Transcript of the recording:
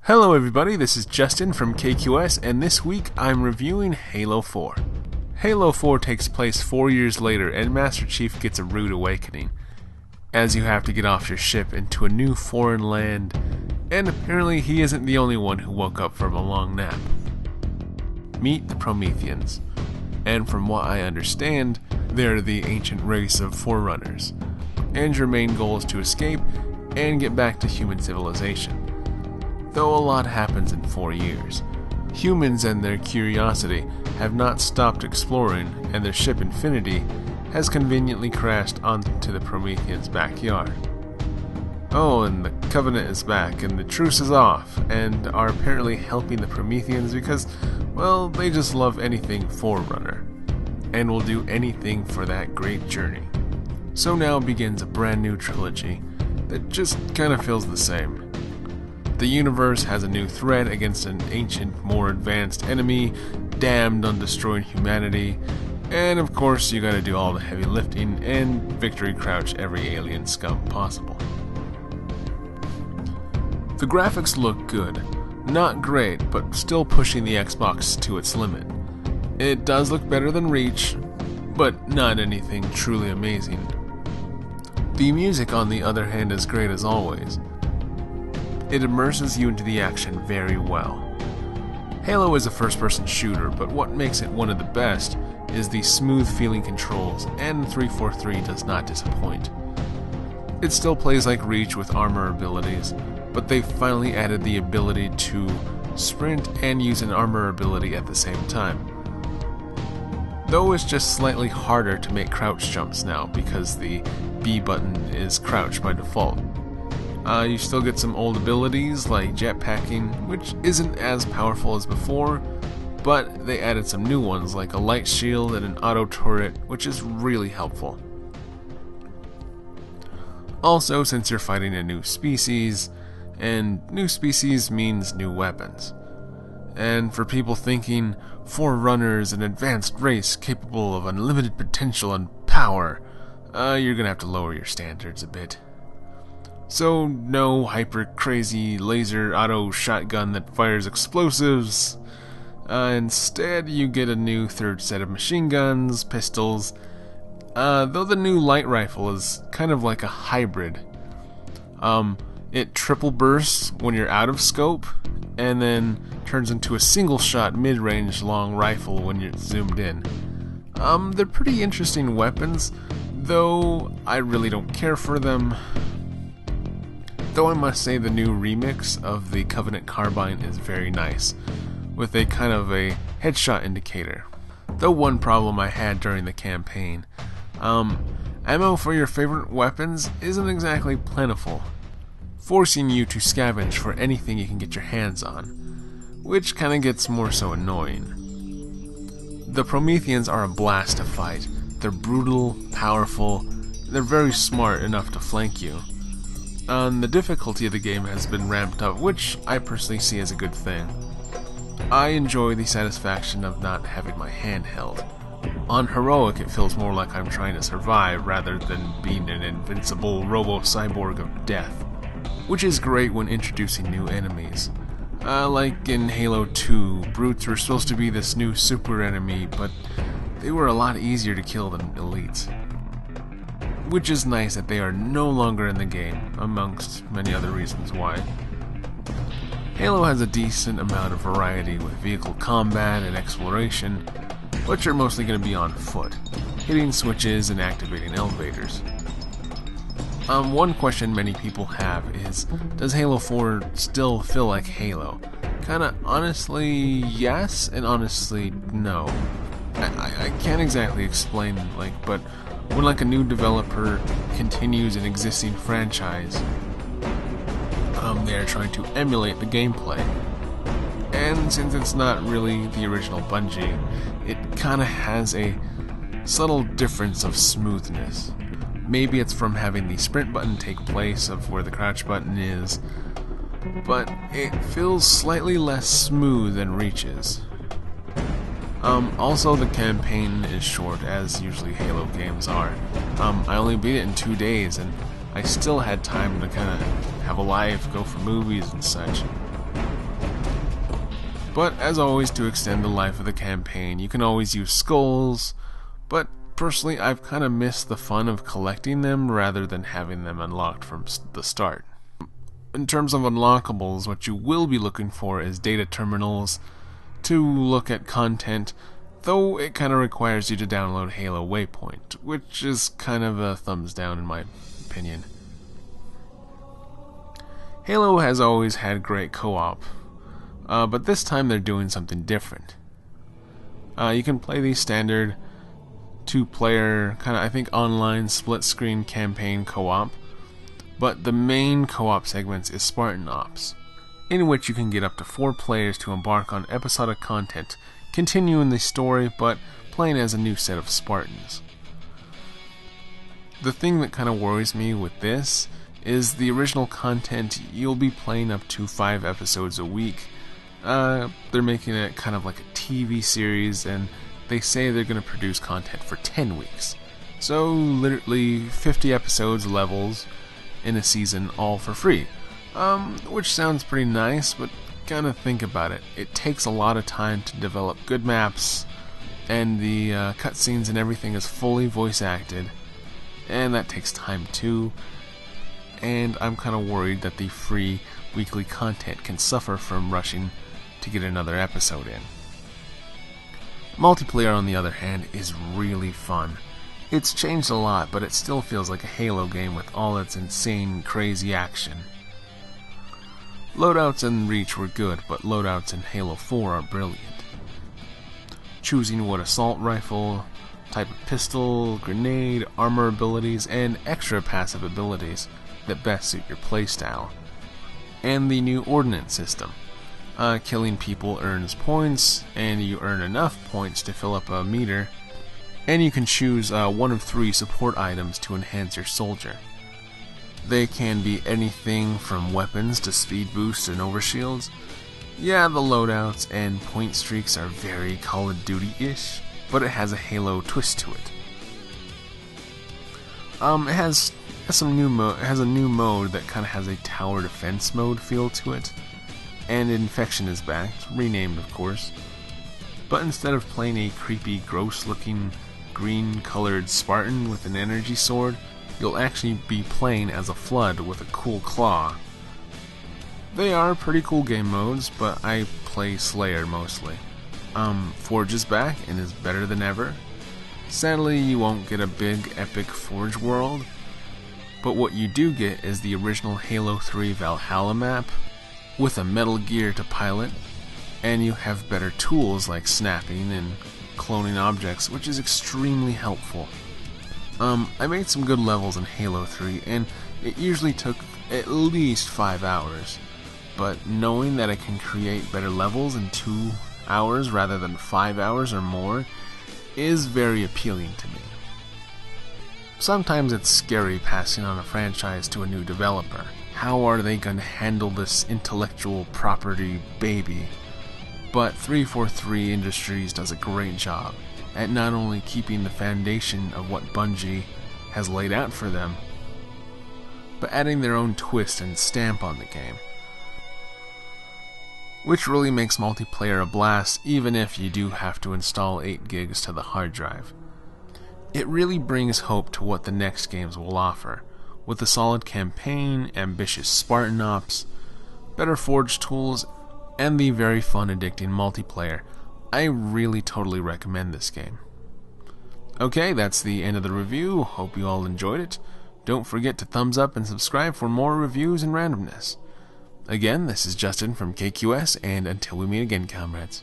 Hello everybody, this is Justin from KQS, and this week I'm reviewing Halo 4. Halo 4 takes place 4 years later, and Master Chief gets a rude awakening, as you have to get off your ship into a new foreign land, and apparently he isn't the only one who woke up from a long nap. Meet the Prometheans, and from what I understand, they're the ancient race of Forerunners, and your main goal is to escape and get back to human civilization. Though a lot happens in 4 years, humans and their curiosity have not stopped exploring, and their ship Infinity has conveniently crashed onto the Prometheans' backyard. Oh, and the Covenant is back, and the truce is off, and are apparently helping the Prometheans because, well, they just love anything Forerunner, and will do anything for that great journey. So now begins a brand new trilogy that just kinda feels the same. The universe has a new threat against an ancient, more advanced enemy, damned on destroying humanity, and of course you gotta do all the heavy lifting and victory crouch every alien scum possible. The graphics look good. Not great, but still pushing the Xbox to its limit. It does look better than Reach, but not anything truly amazing. The music, on the other hand, is great as always. It immerses you into the action very well. Halo is a first-person shooter, but what makes it one of the best is the smooth-feeling controls, and 343 does not disappoint. It still plays like Reach with armor abilities, but they've finally added the ability to sprint and use an armor ability at the same time. Though it's just slightly harder to make crouch jumps now because the B button is crouch by default. You still get some old abilities like jetpacking, which isn't as powerful as before, but they added some new ones like a light shield and an auto turret, which is really helpful. Also, since you're fighting a new species, and new species means new weapons. And for people thinking Forerunners, an advanced race capable of unlimited potential and power, you're gonna have to lower your standards a bit. So, no hyper-crazy laser auto shotgun that fires explosives. Instead, you get a new third set of machine guns, pistols, though the new light rifle is kind of like a hybrid. It triple bursts when you're out of scope, and then turns into a single-shot mid-range long rifle when you're zoomed in. They're pretty interesting weapons, though I really don't care for them. Though I must say the new remix of the Covenant Carbine is very nice, with a kind of a headshot indicator. Though one problem I had during the campaign, ammo for your favorite weapons isn't exactly plentiful, forcing you to scavenge for anything you can get your hands on, which kinda gets more so annoying. The Prometheans are a blast to fight. They're brutal, powerful, they're very smart enough to flank you. The difficulty of the game has been ramped up, which I personally see as a good thing. I enjoy the satisfaction of not having my hand held. On Heroic, it feels more like I'm trying to survive rather than being an invincible robo-cyborg of death, which is great when introducing new enemies. Like in Halo 2, brutes were supposed to be this new super enemy, but they were a lot easier to kill than elites. Which is nice that they are no longer in the game, amongst many other reasons why. Halo has a decent amount of variety with vehicle combat and exploration, but you're mostly going to be on foot, hitting switches and activating elevators. One question many people have is, does Halo 4 still feel like Halo? Kinda honestly yes, and honestly no. I can't exactly explain, but when a new developer continues an existing franchise, they are trying to emulate the gameplay. And since it's not really the original Bungie, it kinda has a subtle difference of smoothness. Maybe it's from having the sprint button take place of where the crouch button is, but it feels slightly less smooth than Reach's. Also, the campaign is short, as usually Halo games are. I only beat it in 2 days, and I still had time to kind of have a life, go for movies and such. But as always, to extend the life of the campaign, you can always use skulls, but personally I've kind of missed the fun of collecting them rather than having them unlocked from the start. In terms of unlockables, what you will be looking for is data terminals to look at content, though it kind of requires you to download Halo Waypoint, which is kind of a thumbs down in my opinion. Halo has always had great co-op, but this time they're doing something different. You can play the standard 2-player, kind of I think online split-screen campaign co-op, but the main co-op segments is Spartan Ops, in which you can get up to 4 players to embark on episodic content, continuing the story, but playing as a new set of Spartans. The thing that kind of worries me with this is the original content. You'll be playing up to 5 episodes a week. They're making it kind of like a TV series, and they say they're going to produce content for 10 weeks. So literally 50 episodes levels in a season, all for free. Which sounds pretty nice, but gotta think about it. It takes a lot of time to develop good maps, and the cutscenes and everything is fully voice acted, and that takes time too. And I'm kind of worried that the free weekly content can suffer from rushing to get another episode in. Multiplayer, on the other hand, is really fun. It's changed a lot, but it still feels like a Halo game with all its insane, crazy action. Loadouts in Reach were good, but loadouts in Halo 4 are brilliant. Choosing what assault rifle, type of pistol, grenade, armor abilities, and extra passive abilities that best suit your playstyle. And the new ordnance system. Killing people earns points, and you earn enough points to fill up a meter, and you can choose one of 3 support items to enhance your soldier. They can be anything from weapons to speed boosts and overshields. Yeah, the loadouts and point streaks are very Call of Duty-ish, but it has a Halo twist to it. It has some new mode. It has a new mode that kind of has a tower defense mode feel to it, and Infection is back, renamed of course. But instead of playing a creepy, gross-looking, green-colored Spartan with an energy sword, you'll actually be playing as a Flood with a cool claw. They are pretty cool game modes, but I play Slayer mostly. Forge is back and is better than ever. Sadly, you won't get a big, epic Forge world, but what you do get is the original Halo 3 Valhalla map, with a Metal Gear to pilot, and you have better tools like snapping and cloning objects, which is extremely helpful. I made some good levels in Halo 3, and it usually took at least 5 hours, but knowing that I can create better levels in 2 hours rather than 5 hours or more is very appealing to me. Sometimes it's scary passing on a franchise to a new developer. How are they going to handle this intellectual property baby? But 343 Industries does a great job at not only keeping the foundation of what Bungie has laid out for them, but adding their own twist and stamp on the game, which really makes multiplayer a blast even if you do have to install 8 gigs to the hard drive. It really brings hope to what the next games will offer, with a solid campaign, ambitious Spartan Ops, better Forge tools, and the very fun, addicting multiplayer. I really totally recommend this game. Okay, that's the end of the review. Hope you all enjoyed it. Don't forget to thumbs up and subscribe for more reviews and randomness. Again, this is Justin from KQS, and until we meet again, comrades.